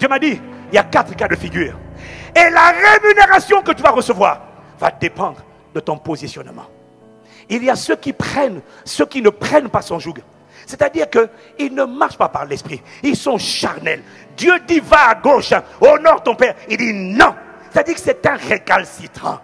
Dieu m'a dit, il y a 4 cas de figure. Et la rémunération que tu vas recevoir va dépendre de ton positionnement. Il y a ceux qui prennent, ceux qui ne prennent pas son joug. C'est-à-dire qu'ils ne marchent pas par l'esprit. Ils sont charnels. Dieu dit, va à gauche, honore ton père. Il dit non. C'est-à-dire que c'est un récalcitrant.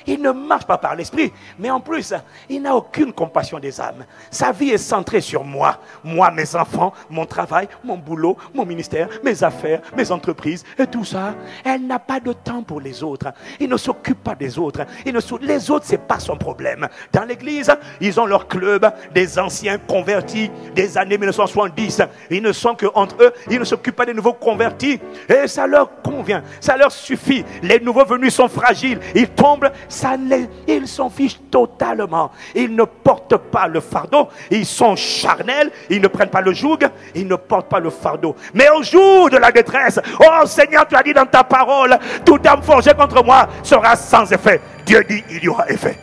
Il ne marche pas par l'esprit, mais en plus, il n'a aucune compassion des âmes. Sa vie est centrée sur moi. Moi, mes enfants, mon travail, mon boulot, mon ministère, mes affaires, mes entreprises et tout ça. Elle n'a pas de temps pour les autres. Il ne s'occupe pas des autres. Les autres, ce n'est pas son problème. Dans l'église, ils ont leur club, des anciens convertis des années 1970. Ils ne sont qu'entre eux. Ils ne s'occupent pas des nouveaux convertis. Et ça leur convient. Ça leur suffit. Les nouveaux venus sont fragiles. Ils tombent. Ils s'en fichent totalement. Ils ne portent pas le fardeau. Ils sont charnels. Ils ne prennent pas le joug. Ils ne portent pas le fardeau. Mais au jour de la détresse, oh Seigneur, tu as dit dans ta parole, toute âme forgée contre moi sera sans effet. Dieu dit, il y aura effet.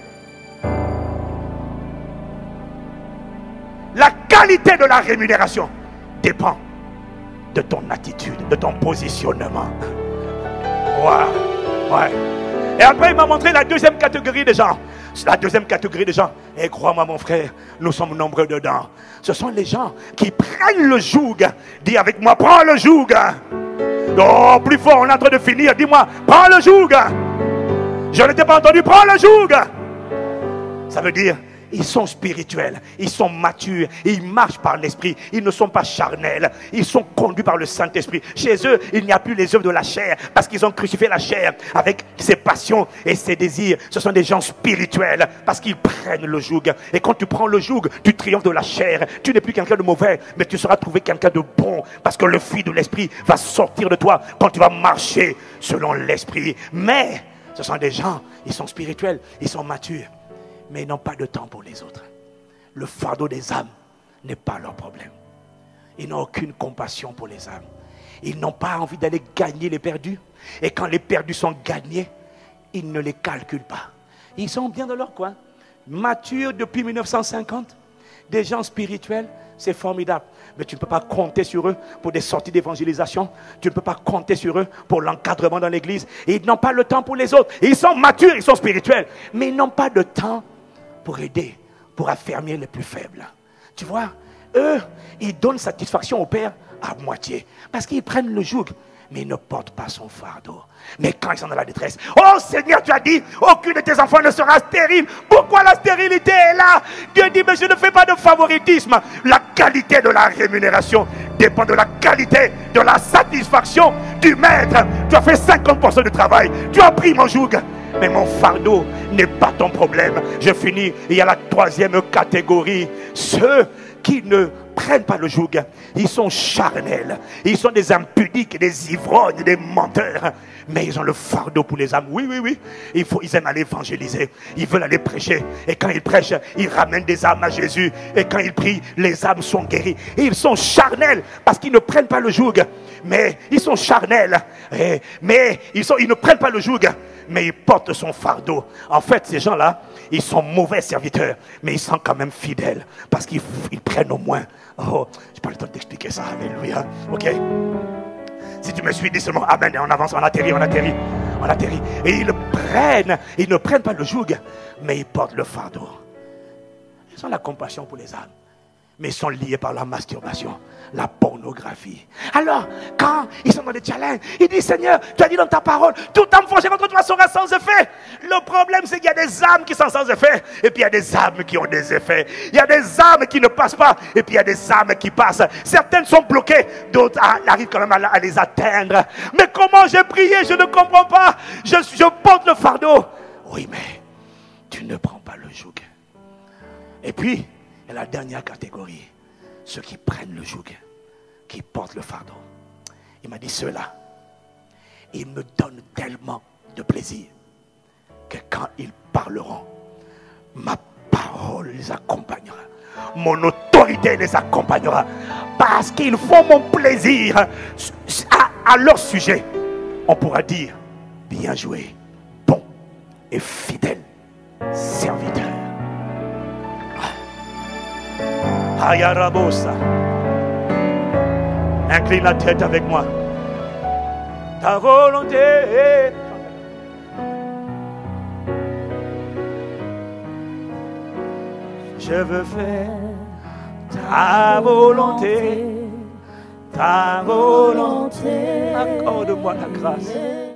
La qualité de la rémunération dépend de ton attitude, de ton positionnement. Ouais. Et après, il m'a montré la deuxième catégorie de gens. La deuxième catégorie de gens. Et crois-moi, mon frère, nous sommes nombreux dedans. Ce sont les gens qui prennent le joug. Dis avec moi, prends le joug. Oh, plus fort, on est en train de finir. Dis-moi, prends le joug. Je ne t'ai pas entendu, prends le joug. Ça veut dire, ils sont spirituels, ils sont matures, ils marchent par l'esprit, ils ne sont pas charnels, ils sont conduits par le Saint-Esprit. Chez eux, il n'y a plus les œuvres de la chair, parce qu'ils ont crucifié la chair avec ses passions et ses désirs. Ce sont des gens spirituels, parce qu'ils prennent le joug. Et quand tu prends le joug, tu triomphes de la chair. Tu n'es plus quelqu'un de mauvais, mais tu seras trouvé quelqu'un de bon, parce que le fruit de l'esprit va sortir de toi quand tu vas marcher selon l'esprit. Mais ce sont des gens, ils sont spirituels, ils sont matures, mais ils n'ont pas de temps pour les autres. Le fardeau des âmes n'est pas leur problème. Ils n'ont aucune compassion pour les âmes. Ils n'ont pas envie d'aller gagner les perdus. Et quand les perdus sont gagnés, ils ne les calculent pas. Ils sont bien dans leur coin. Matures depuis 1950. Des gens spirituels, c'est formidable. Mais tu ne peux pas compter sur eux pour des sorties d'évangélisation. Tu ne peux pas compter sur eux pour l'encadrement dans l'église. Et ils n'ont pas le temps pour les autres. Ils sont matures, ils sont spirituels. Mais ils n'ont pas de temps pour aider, pour affermir les plus faibles. Tu vois, eux, ils donnent satisfaction au Père à moitié. Parce qu'ils prennent le joug, mais ils ne portent pas son fardeau. Mais quand ils sont dans la détresse, oh Seigneur, tu as dit, aucun de tes enfants ne sera stérile. Pourquoi la stérilité est là? Dieu dit, mais je ne fais pas de favoritisme. La qualité de la rémunération dépend de la qualité de la satisfaction du maître. Tu as fait 50% du travail, tu as pris mon joug, mais mon fardeau n'est pas ton problème. Je finis. Il y a la troisième catégorie. Ceux qui ne prennent pas le joug. Ils sont charnels. Ils sont des impudiques, des ivrognes, des menteurs. Mais ils ont le fardeau pour les âmes. Oui. Ils aiment aller évangéliser. Ils veulent aller prêcher. Et quand ils prêchent, ils ramènent des âmes à Jésus. Et quand ils prient, les âmes sont guéries. Et ils sont charnels parce qu'ils ne prennent pas le joug. Mais ils sont charnels. Mais ils ne prennent pas le joug. Mais ils portent son fardeau. En fait, ces gens-là, ils sont mauvais serviteurs. Mais ils sont quand même fidèles. Parce qu'ils prennent au moins. Oh, je n'ai pas le temps d'expliquer ça. Alléluia. Ok? Si tu me suis, dis seulement amen. Et on avance, on atterrit. Et ils ne prennent pas le joug, mais ils portent le fardeau. Ils ont la compassion pour les âmes, mais ils sont liés par la masturbation, la pornographie. Alors, quand ils sont dans des challenges, ils disent, Seigneur, tu as dit dans ta parole, toute âme forgée contre toi sera sans effet. Le problème, c'est qu'il y a des âmes qui sont sans effet, et puis il y a des âmes qui ont des effets. Il y a des âmes qui ne passent pas, et puis il y a des âmes qui passent. Certaines sont bloquées, d'autres arrivent quand même à les atteindre. Mais comment j'ai prié, je ne comprends pas. Je porte le fardeau. Oui, mais tu ne prends pas le joug. Et puis, et la dernière catégorie, ceux qui prennent le joug, qui portent le fardeau. Il m'a dit, ceux-là, ils me donnent tellement de plaisir que quand ils parleront, ma parole les accompagnera. Mon autorité les accompagnera. Parce qu'ils font mon plaisir à leur sujet. On pourra dire, bien joué, bon et fidèle serviteur. Ayarabosa. Incline la tête avec moi. ta volonté. Je veux faire ta volonté, ta volonté. Accorde-moi la grâce.